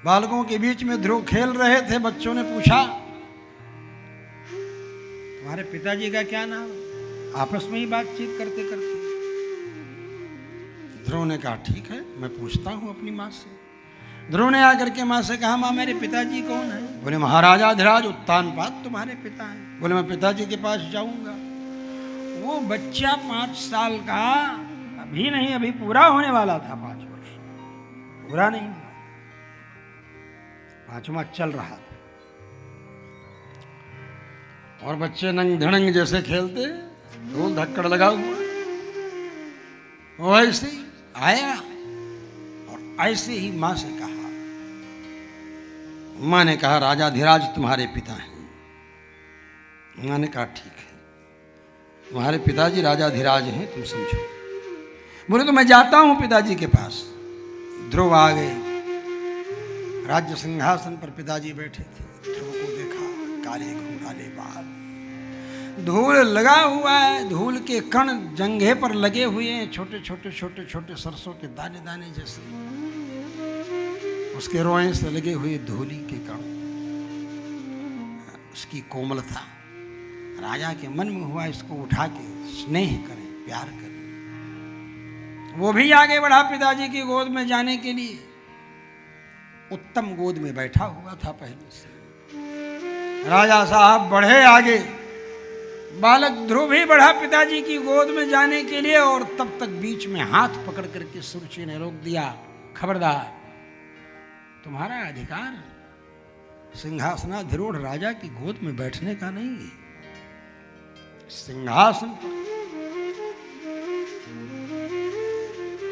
बालकों के बीच में ध्रुव खेल रहे थे। बच्चों ने पूछा, तुम्हारे पिताजी का क्या नाम? आपस में ही बातचीत करते करते ध्रुव ने कहा, ठीक है, मैं पूछता हूं अपनी माँ से। ध्रुव ने आकर के माँ से कहा, माँ मेरे पिताजी कौन है? बोले, महाराजाधिराज उत्तानपाद तुम्हारे पिता हैं। बोले, मैं पिताजी के पास जाऊंगा। वो बच्चा 5 साल का अभी नहीं, अभी पूरा होने वाला था। 5 वर्ष पूरा नहीं हुआ, 5वां चल रहा था। और बच्चे नंग धड़ंग जैसे खेलते, धूल धक्कड़ लगा हुआ, वैसे ही आया और ऐसे ही मां से कहा। मां ने कहा, राजाधिराज तुम्हारे पिता हैं। मां ने कहा, ठीक है, तुम्हारे पिताजी राजाधिराज हैं, तुम समझो। बोले, तो मैं जाता हूं पिताजी के पास। ध्रुव आ गए। राज्य सिंहासन पर पिताजी बैठे थे। ध्रुव को देखा, काले घुंघराले बाल, धूल लगा हुआ है, धूल के कण जंघे पर लगे हुए हैं, छोटे छोटे छोटे छोटे सरसों के दाने दाने जैसे। उसके रोए से लगे हुए धूली के कण, उसकी कोमलता। राजा के मन में हुआ, इसको उठा के स्नेह करें, प्यार करें। वो भी आगे बढ़ा पिताजी की गोद में जाने के लिए। उत्तम गोद में बैठा हुआ था पहले से। राजा साहब बढ़े आगे, बालक ध्रुव भी बढ़ा पिताजी की गोद में जाने के लिए। और तब तक बीच में हाथ पकड़ करके सुरुचि ने रोक दिया, खबरदार, तुम्हारा अधिकार सिंहासनाधिरूढ़ राजा की गोद में बैठने का नहीं है। सिंहासन पर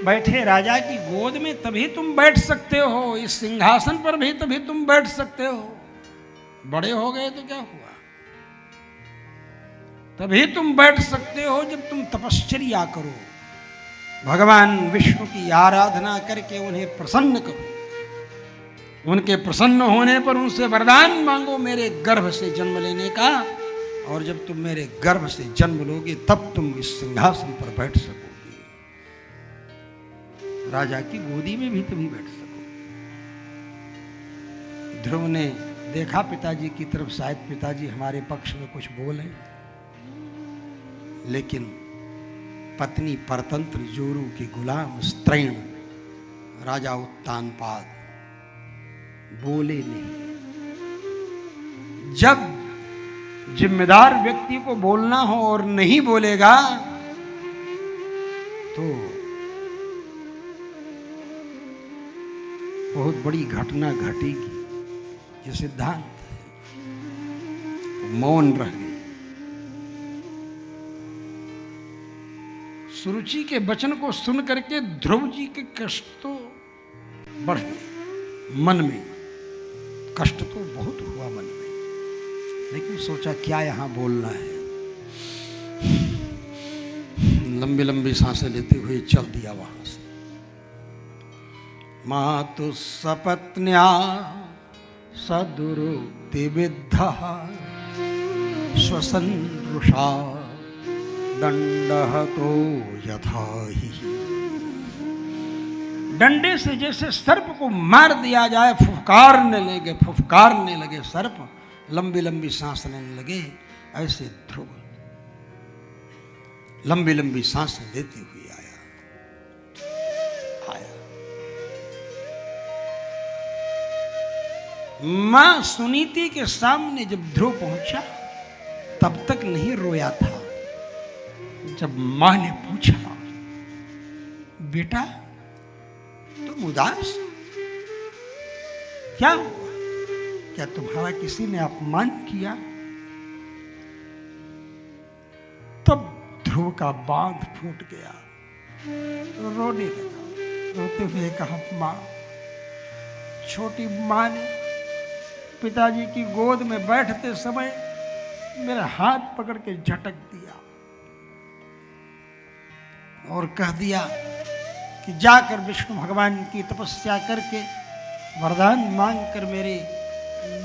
बैठे राजा की गोद में तभी तुम बैठ सकते हो, इस सिंहासन पर भी तभी तुम बैठ सकते हो। बड़े हो गए तो क्या हुआ? तभी तुम बैठ सकते हो जब तुम तपश्चर्या करो, भगवान विष्णु की आराधना करके उन्हें प्रसन्न करो। उनके प्रसन्न होने पर उनसे वरदान मांगो मेरे गर्भ से जन्म लेने का। और जब तुम मेरे गर्भ से जन्म लोगे तब तुम इस सिंहासन पर बैठ सकोगे, राजा की गोदी में भी तभी बैठ सकोगे। ध्रुव ने देखा पिताजी की तरफ, शायद पिताजी हमारे पक्ष में कुछ बोले, लेकिन पत्नी परतंत्र जोरू के गुलाम स्त्रैण राजा उत्तानपाद बोले नहीं। जब जिम्मेदार व्यक्ति को बोलना हो और नहीं बोलेगा तो बहुत बड़ी घटना घटेगी, ये सिद्धांत है। मौन रह गए। सुरुचि के वचन को सुन करके ध्रुव जी के कष्ट तो बढ़ गए। मन में कष्ट तो बहुत हुआ मन में, लेकिन सोचा क्या यहां बोलना है। लंबी लंबी सांसें लेते हुए चल दिया वहां से। मातु सपत्न्या सदुरुक्ति विद्धा श्वसन रुषा दंडहतो यथा ही। डंडे से जैसे सर्प को मार दिया जाए, फुफकारने लगे सर्प, लंबी लंबी सांस लेने लगे, ऐसे ध्रुव लंबी लंबी सांसें लेते हुए आया। मां सुनीति के सामने जब ध्रुव पहुंचा तब तक नहीं रोया था। जब मां ने पूछा, बेटा तुम उदास, क्या हुआ? क्या तुम्हारा किसी ने अपमान किया? तब ध्रुव का बांध फूट गया, रोने लगा। रोते हुए कहा, मां, छोटी मां ने पिताजी की गोद में बैठते समय मेरा हाथ पकड़ के झटक दिया और कह दिया कि जाकर विष्णु भगवान की तपस्या करके वरदान मांग कर मेरे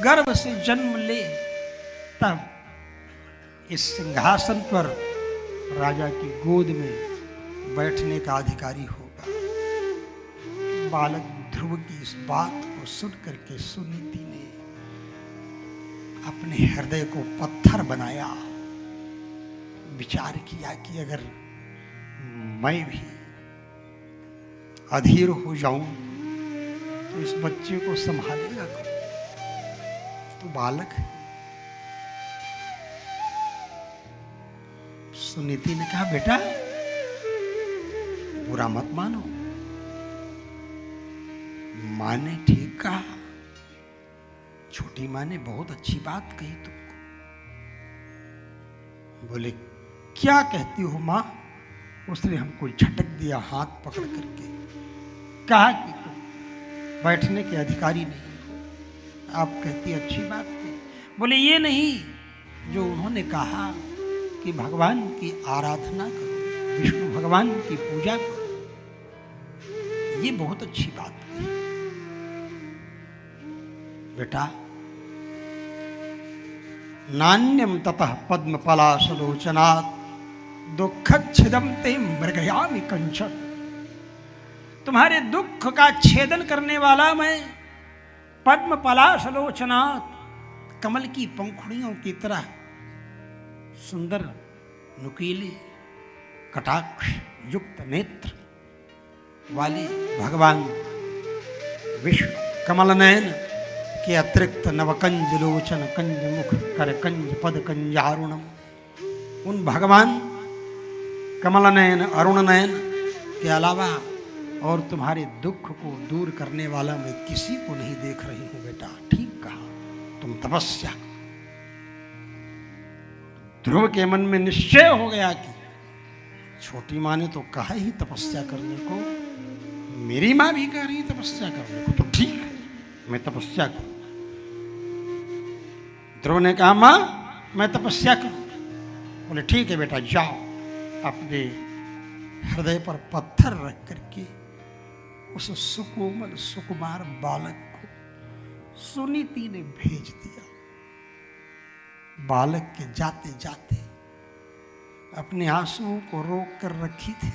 गर्भ से जन्म ले, तब इस सिंहासन पर राजा की गोद में बैठने का अधिकारी होगा। बालक ध्रुव की इस बात को को सुन करके सुनीति ने अपने हृदय को पत्थर बनाया। विचार किया कि अगर मैं भी अधीर हो जाऊं तो इस बच्चे को संभालेगा कौन? तो बालक है। सुनीति ने कहा, बेटा बुरा मत मानो, मां ने ठीक कहा, छोटी मां ने बहुत अच्छी बात कही तुमको। बोले, क्या कहती हो मां? उसने हमको झटक दिया हाथ पकड़ करके, कहा कि तुम बैठने के अधिकारी नहीं हो, आप कहती अच्छी बात नहीं। बोले, ये नहीं, जो उन्होंने कहा कि भगवान की आराधना करो, विष्णु भगवान की पूजा करो, ये बहुत अच्छी बात कही। बेटा, नान्यम ततः पद्म पलाशलोचनात् दुःखच्छिदं ते मृगयामि कंचन। तुम्हारे दुख का छेदन करने वाला मैं पद्म पलाशलोचनात्, कमल की पंखुड़ियों की तरह सुंदर नुकीले कटाक्ष युक्त नेत्र वाले भगवान विष्णु कमल नयन के अतिरिक्त नवकंज लोचन कंज मुख कर कंज पद कंजारुणम, उन भगवान कमल नयन अरुण नयन के अलावा और तुम्हारे दुख को दूर करने वाला मैं किसी को नहीं देख रही हूं। बेटा ठीक कहा, तुम तपस्या। ध्रुव के मन में निश्चय हो गया कि छोटी मां ने तो कहा ही तपस्या करने को, मेरी मां भी कह रही तपस्या करने को, तो ठीक है मैं तपस्या करूं। ध्रुव ने कहा, मां मैं तपस्या करूं। बोले, ठीक है बेटा जाओ। अपने हृदय पर पत्थर रख करके उस सुकोमल सुकुमार बालक को सुनीति ने भेज दिया। बालक के जाते जाते अपने आंसुओं को रोक कर रखी थी,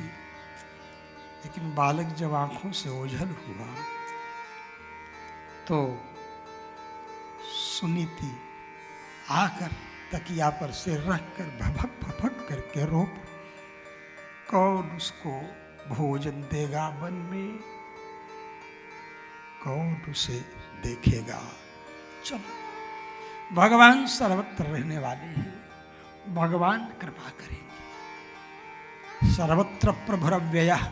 लेकिन बालक जब आंखों से ओझल हुआ तो सुनीति आकर तकिया पर सिर रखकर भभक भभक करके रो पड़ी। कौन उसको भोजन देगा वन में, कौन उसे देखेगा? चलो, भगवान सर्वत्र रहने वाले हैं, भगवान कृपा करेंगे। सर्वत्र प्रभुरव्ययः,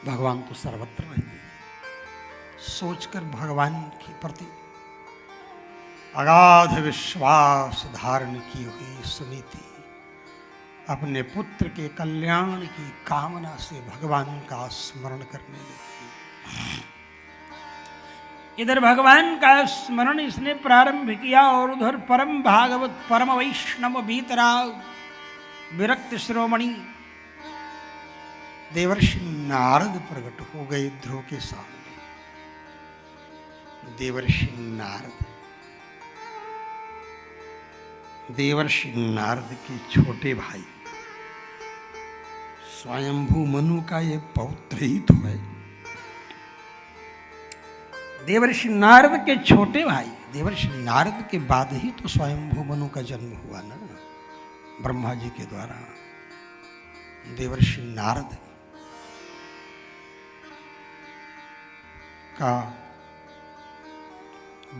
भगवान तो सर्वत्र रहते हैं। सोचकर भगवान के प्रति अगाध विश्वास धारण की हुई सुनीति अपने पुत्र के कल्याण की कामना से भगवान का स्मरण करने लगी। इधर भगवान का स्मरण इसने प्रारंभ किया और उधर परम भागवत परम वैष्णव बीतराग विरक्त शिरोमणि देवर्षि नारद प्रकट हो गए ध्रुव के सामने। देवर्षि नारद के छोटे भाई, स्वयंभू मनु का ये पौत्र ही तो है। देवर्षि नारद के छोटे भाई, देवर्षि नारद के बाद ही तो स्वयंभू मनु का जन्म हुआ ना, ब्रह्मा जी के द्वारा। देवर्षि नारद का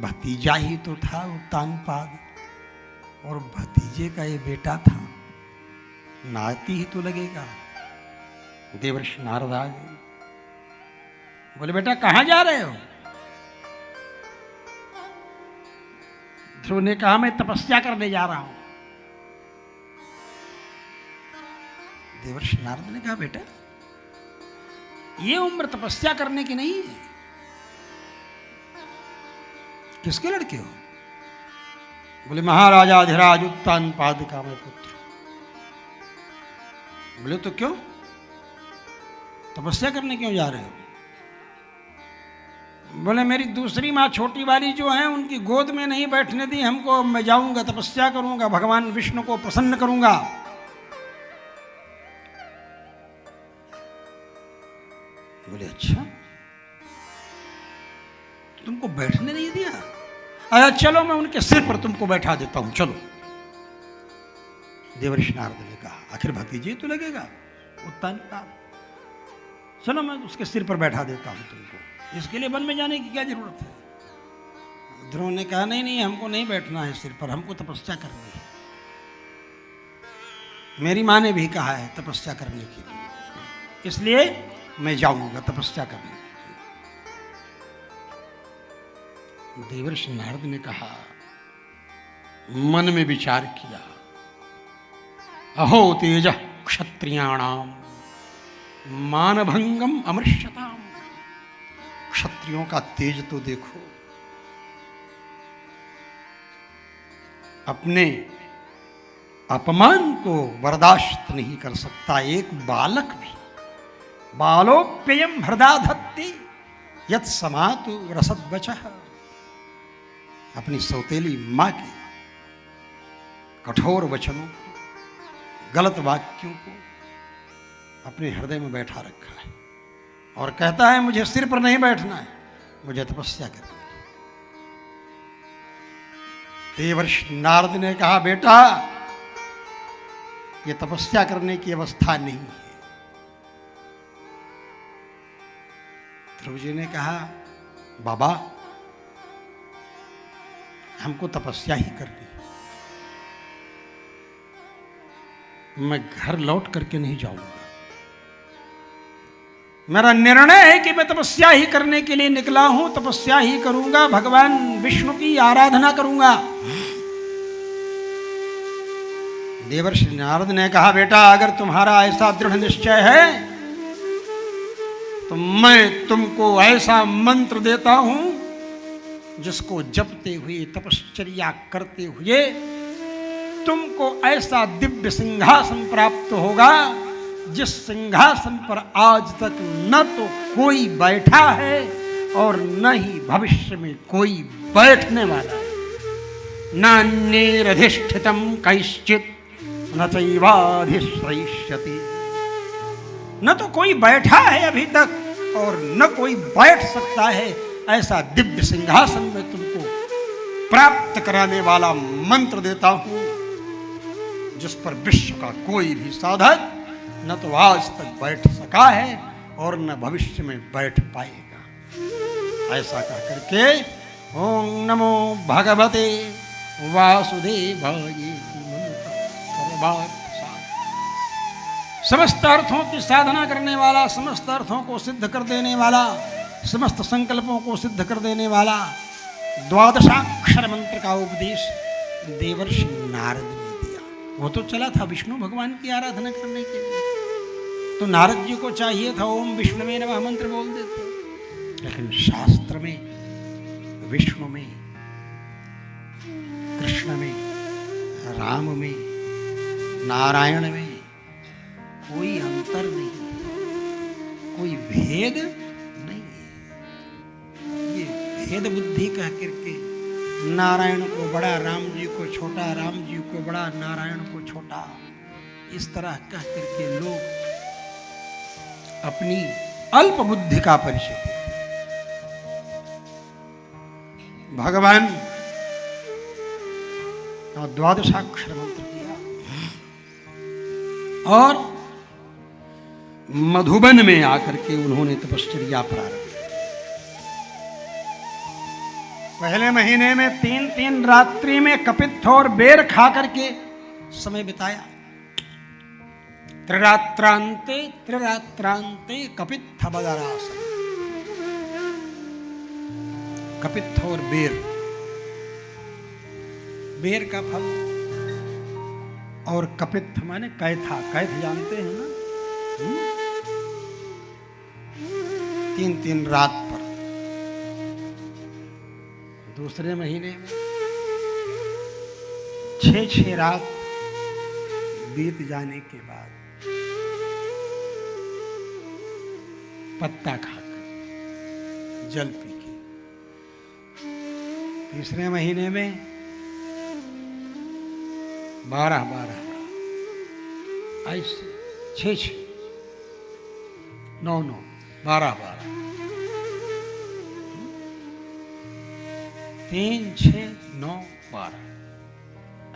भतीजा ही तो था उत्तानपाद, और भतीजे का ये बेटा था, नाती ही तो लगेगा। देवर्षि नारद आ गए, बोले बेटा कहां जा रहे हो? ध्रुव ने कहा मैं तपस्या करने जा रहा हूं। देवर्षि नारद ने कहा बेटा ये उम्र तपस्या करने की नहीं है। किसके लड़के हो? बोले महाराजा अधिराज उत्तानपाद का मैं पुत्र। बोले तो क्यों, तपस्या करने क्यों जा रहे हो? बोले मेरी दूसरी माँ छोटी वाली जो है उनकी गोद में नहीं बैठने दी हमको, मैं जाऊंगा तपस्या करूंगा, भगवान विष्णु को प्रसन्न करूंगा। बोले अच्छा, तुमको बैठने नहीं दिया? अच्छा चलो मैं उनके सिर पर तुमको बैठा देता हूं, चलो। देवर्षि नारद ने कहा आखिर भतीजे तो लगेगा, उतना नहीं कहा, चलो मैं उसके सिर पर बैठा देता हूं तुमको, इसके लिए वन में जाने की क्या जरूरत है? ध्रुव ने कहा नहीं नहीं, हमको नहीं बैठना है सिर पर, हमको तपस्या करनी है। मेरी माँ ने भी कहा है तपस्या करने के लिए, इसलिए मैं जाऊंगा तपस्या करने। देवर्षि नारद ने कहा, मन में विचार किया, अहो तेज क्षत्रियाणाम मानभंगम अमृष्यताम। क्षत्रियों का तेज तो देखो, अपने अपमान को बर्दाश्त नहीं कर सकता एक बालक भी। बालोप्ययम हृदा धत्ते यत् समातु रसद्वचः। अपनी सौतेली मां के कठोर वचनों को, गलत वाक्यों को अपने हृदय में बैठा रखा है और कहता है मुझे सिर पर नहीं बैठना है, मुझे तपस्या करनी है। देवर्षि नारद ने कहा बेटा ये तपस्या करने की अवस्था नहीं है। ध्रुव जी ने कहा बाबा हमको तपस्या ही करनी है, मैं घर लौट करके नहीं जाऊंगा। मेरा निर्णय है कि मैं तपस्या ही करने के लिए निकला हूं, तपस्या ही करूंगा, भगवान विष्णु की आराधना करूंगा। देवर्षि नारद ने कहा बेटा अगर तुम्हारा ऐसा दृढ़ निश्चय है तो मैं तुमको ऐसा मंत्र देता हूं जिसको जपते हुए तपश्चर्या करते हुए तुमको ऐसा दिव्य सिंहासन प्राप्त होगा जिस सिंहासन पर आज तक न तो कोई बैठा है और न ही भविष्य में कोई बैठने वाला है। नान्यैरधिष्ठितं कैश्चित् न चैवाधिश्रयिष्यति। न तो कोई बैठा है अभी तक और न कोई बैठ सकता है, ऐसा दिव्य सिंहासन में तुमको प्राप्त कराने वाला मंत्र देता हूं जिस पर विश्व का कोई भी साधक न तो आज तक बैठ सका है और न भविष्य में बैठ पाएगा। ऐसा कह करके ओम नमो भगवते वासुदेवाय समस्त अर्थों की साधना करने वाला, समस्त अर्थों को सिद्ध कर देने वाला, समस्त संकल्पों को सिद्ध कर देने वाला द्वादशाक्षर मंत्र का उपदेश देवर्षि नारद ने दिया। वो तो चला था विष्णु भगवान की आराधना करने के लिए, तो नारद जी को चाहिए था ओम विष्णुवे नमः मंत्र बोल देते, लेकिन शास्त्र में विष्णु में, कृष्ण में, राम में, नारायण में कोई अंतर नहीं है, कोई भेद नहीं है। ये भेद बुद्धि कह करके नारायण को बड़ा, राम जी को छोटा, राम जी को बड़ा, नारायण को छोटा, इस तरह कह करके लोग अपनी अल्प बुद्धि का परिचय देते। भगवान का द्वादशाक्षर मंत्र दिया और मधुबन में आकर के उन्होंने तपश्चर्या प्रारंभ की। पहले महीने में 3 रात्रि में कपित्थ और बेर खा करके समय बिताया। त्रिरात्रांते कपित्थ बदरासन। कपित्थ और बेर का फल और कपित्थ माने कैथा, कैथ जानते हैं ना? 3 रात पर। दूसरे महीने में 6 रात बीत जाने के बाद पत्ता खाकर, जल पी के। तीसरे महीने में 12 ऐसे 6 9 12 3, 6, 9, 12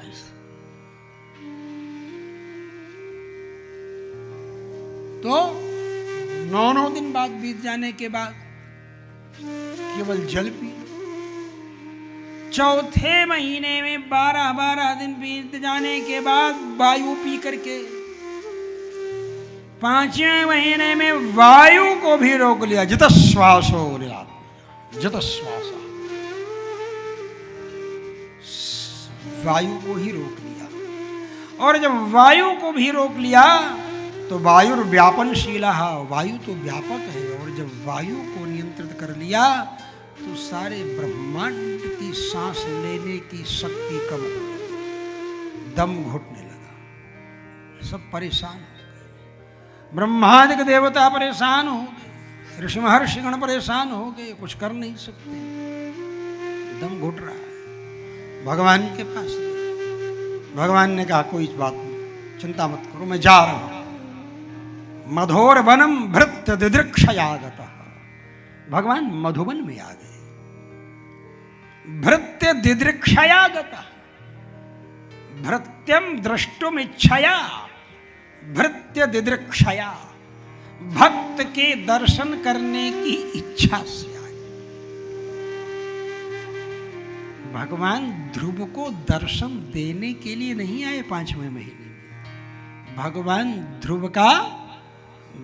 ऐसा। तो 9 दिन बाद बीत जाने के बाद केवल जल पी लो। चौथे महीने में 12 दिन बीत जाने के बाद वायु पी करके 5वें महीने में वायु को भी रोक लिया। जितश्वासो जितश्वासा, वायु को ही रोक लिया। और जब वायु को भी रोक लिया तो वायुर्व्यापनशीला, वायु तो व्यापक है। और जब वायु को नियंत्रित कर लिया तो सारे ब्रह्मांड की सांस लेने की शक्ति कम हो गई, दम घुटने लगा। सब परेशान हो गए, ब्रह्मादि के देवता परेशान हो गए, ऋषि महर्षि गण परेशान हो गए, कुछ कर नहीं सकते, दम घुट रहा है। भगवान के पास भगवान ने कहा कोई बात नहीं, चिंता मत करो, मैं जा रहा हूं। मधोर वनम भृत्य दिदृक्षयागतः, भगवान मधुबन में आ गए। भृत्य दिदृक्षयागतः, भृत्यम द्रष्टुम इच्छया, भृत्य दिदृक्षया, भक्त के दर्शन करने की इच्छा से आए। भगवान ध्रुव को दर्शन देने के लिए नहीं आए 5वें महीने में, भगवान ध्रुव का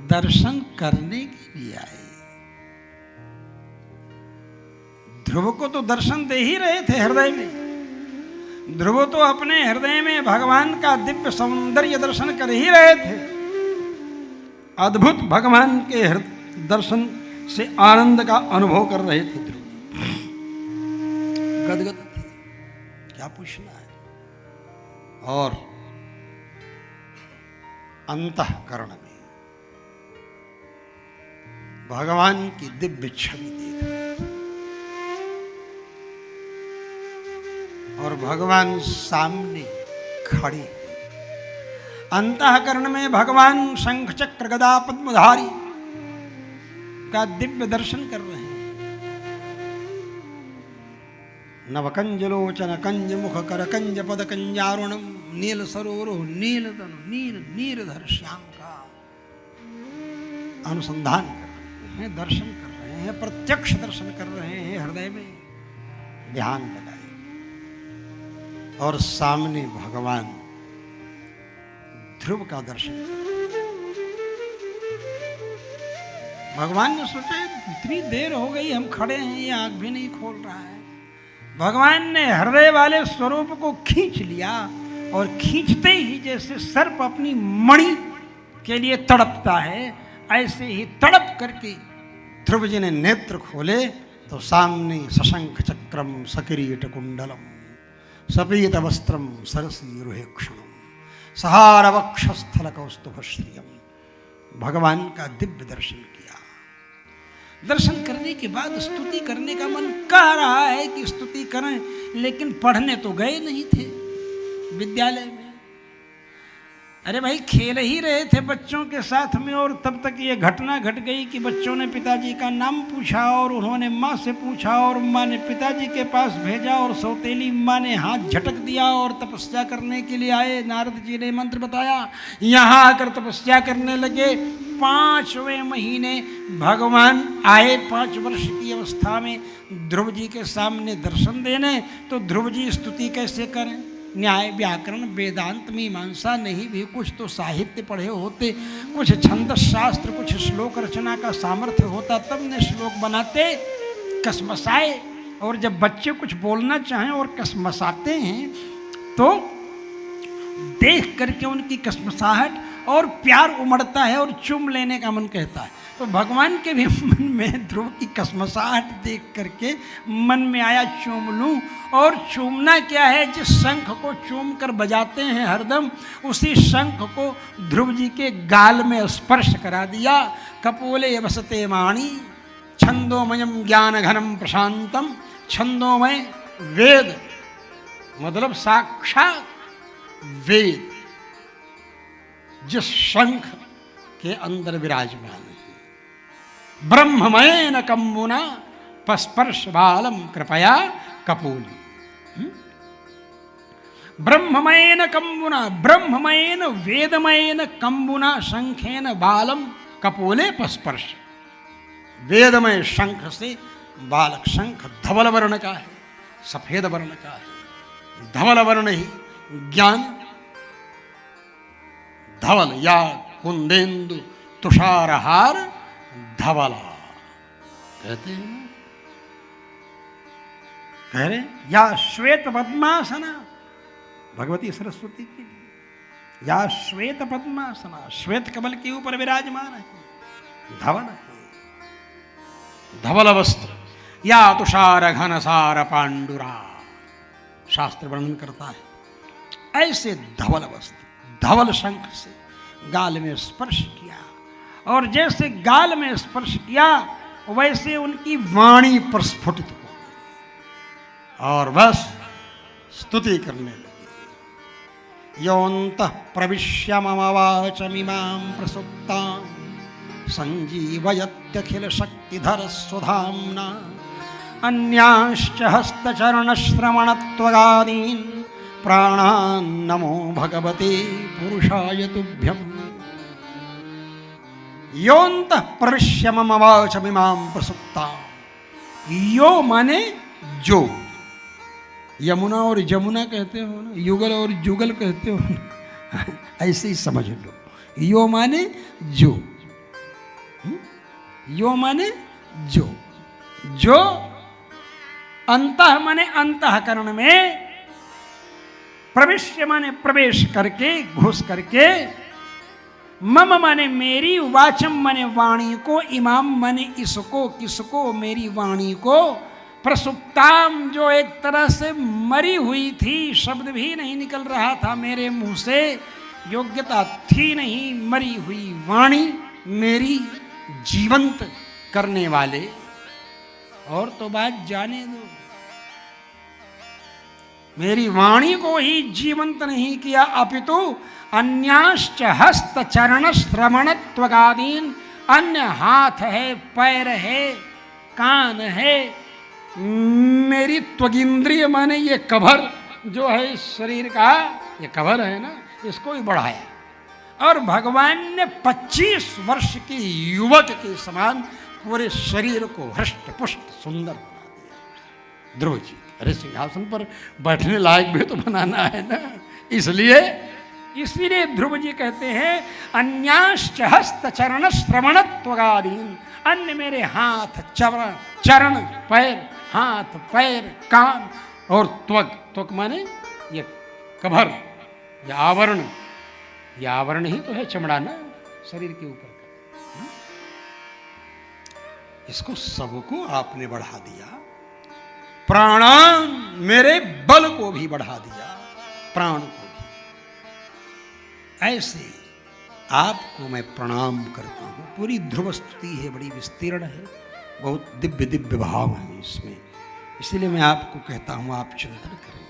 दर्शन करने के लिए आए। ध्रुव को तो दर्शन दे ही रहे थे हृदय में, ध्रुव तो अपने हृदय में भगवान का दिव्य सौंदर्य दर्शन कर ही रहे थे। अद्भुत भगवान के दर्शन से आनंद का अनुभव कर रहे थे ध्रुव, गदगद थे, क्या पूछना है। और अंतःकरण में भगवान की दिव्य छवि देख रहे थे और भगवान सामने खड़े। अंतःकरण में भगवान शंख चक्र गदा पद्मधारी का दिव्य दर्शन कर रहे हैं। नवकंजलोचन कंज मुख कर कंज पद कंजारुणम, नील सरोवरो नील तनु नील नीरधर श्याम का अनुसंधान कर रहे हैं, दर्शन कर रहे हैं, प्रत्यक्ष दर्शन कर रहे हैं। हृदय में ध्यान लगाए और सामने भगवान ध्रुव का दर्शन। भगवान ने सोचा इतनी देर हो गई हम खड़े हैं, ये आंख भी नहीं खोल रहा है। भगवान ने हृदय वाले स्वरूप को खींच लिया और खींचते ही जैसे सर्प अपनी मणि के लिए तड़पता है, ऐसे ही तड़प करके ध्रुव जी ने नेत्र खोले तो सामने सशंख चक्रम सकिरीट कुंडलम सपीत वस्त्रम सरसी रुहेक्षणम सहार वक्षस्थल कौस्तुभ श्रियम, भगवान का दिव्य दर्शन किया। दर्शन करने के बाद स्तुति करने का मन कह रहा है कि स्तुति करें, लेकिन पढ़ने तो गए नहीं थे विद्यालय में। अरे भाई खेल ही रहे थे बच्चों के साथ में, और तब तक ये घटना घट गई कि बच्चों ने पिताजी का नाम पूछा और उन्होंने माँ से पूछा और माँ ने पिताजी के पास भेजा और सौतेली माँ ने हाथ झटक दिया और तपस्या करने के लिए आए। नारद जी ने मंत्र बताया, यहाँ आकर तपस्या करने लगे। 5वें महीने भगवान आए 5 वर्ष की अवस्था में ध्रुव जी के सामने दर्शन देने। तो ध्रुव जी स्तुति कैसे करें? न्याय व्याकरण वेदांत मीमांसा नहीं भी कुछ तो साहित्य पढ़े होते, कुछ छंद शास्त्र, कुछ श्लोक रचना का सामर्थ्य होता, तब ने श्लोक बनाते। कसमसाए, और जब बच्चे कुछ बोलना चाहें और कसमसाते हैं तो देख करके उनकी कसमसाहट और प्यार उमड़ता है और चूम लेने का मन कहता है। तो भगवान के भी मन में ध्रुव की कसमसाहट देख करके मन में आया चूम लूं। और चूमना क्या है, जिस शंख को चूम कर बजाते हैं हरदम, उसी शंख को ध्रुव जी के गाल में स्पर्श करा दिया। कपोले वसते वाणी छंदोमयम ज्ञान घनम प्रशांतम, छंदोमय वेद मतलब साक्षात वेद जिस शंख के अंदर विराजमान है। ब्रह्ममय न कम्बुना पस्पर्श बालम कृपया कपोली। ब्रह्ममयेन कंबुना, ब्रह्ममयेन वेदमयेन कंबुना शंखेन बालम कपोले पस्पर्श। वेदमय शंख से बालक, शंख धवल वर्ण का है, सफेद वर्ण का है। धवल वर्ण ही ज्ञान, धवल या कुंदेन्दु तुषारहार धवला कहते हैं ना, कह रहे या श्वेत पद्मासना, भगवती सरस्वती की या श्वेत पद्मासना, श्वेत कमल के ऊपर विराजमान है, धवल है, धवल वस्त्र। या तुषार घनसार पांडुरा, शास्त्र वर्णन करता है ऐसे धवल वस्त्र, धवल शंख से गाल में स्पर्श किया, और जैसे गाल में स्पर्श किया वैसे उनकी वाणी प्रस्फुटित हो गई और बस स्तुति करने लगी। योऽन्तः प्रविश्य मम वाचमिमां प्रसुप्तां संजीवयत्यखिल शक्तिधर स्वधाम्ना अन्यांश्च हस्तचरणश्रवणत्वगादीन् प्राणान् नमो भगवते पुरुषाय तुभ्यम्। योऽन्तः प्रविश्य मम वाचमिमां प्रसुप्तां, यो माने जो, यमुना और जमुना कहते हो ना, युगल और जुगल कहते हो ना, ऐसे ही समझ लो। यो माने जो, यो माने जो, जो अंतः माने अंतःकरण में, प्रविश्य माने प्रवेश करके, घुस करके, मम माने मेरी, वाचम माने वाणी को, इमाम माने इसको, किसको, मेरी वाणी को, प्रसुप्ताम जो एक तरह से मरी हुई थी, शब्द भी नहीं निकल रहा था मेरे मुंह से, योग्यता थी नहीं, मरी हुई वाणी मेरी जीवंत करने वाले। और तो बात जाने दो, मेरी वाणी को ही जीवंत नहीं किया, अपितु अन्याश्च हस्त चरण श्रवण त्वगादीन, अन्य हाथ है, पैर है, कान है, मेरी त्वगिंद्रिय माने ये कभर जो है इस शरीर का, ये कभर है ना, इसको भी बढ़ाया। और भगवान ने 25 वर्ष के युवक के समान पूरे शरीर को हृष्ट पुष्ट सुंदर बना दिया। ध्रुव जी, अरे सिंहासन पर बैठने लायक भी तो बनाना है ना, इसीलिए ध्रुव जी कहते हैं अन्याश्च हस्त चरण श्रवण त्वगादीन, अन्य मेरे हाथ, चरण, पैर, हाथ, पैर, कान, और त्वक माने ये कभर, ये आवरण, ये आवरण ही तो है चमड़ा ना शरीर के ऊपर का, इसको सबको आपने बढ़ा दिया। प्राणान, मेरे बल को भी बढ़ा दिया, प्राण को भी। ऐसे आपको मैं प्रणाम करता हूं। पूरी ध्रुव स्तुति है, बड़ी विस्तीर्ण है, बहुत दिव्य दिव्य भाव है इसमें, इसलिए मैं आपको कहता हूं आप चिंतन करें।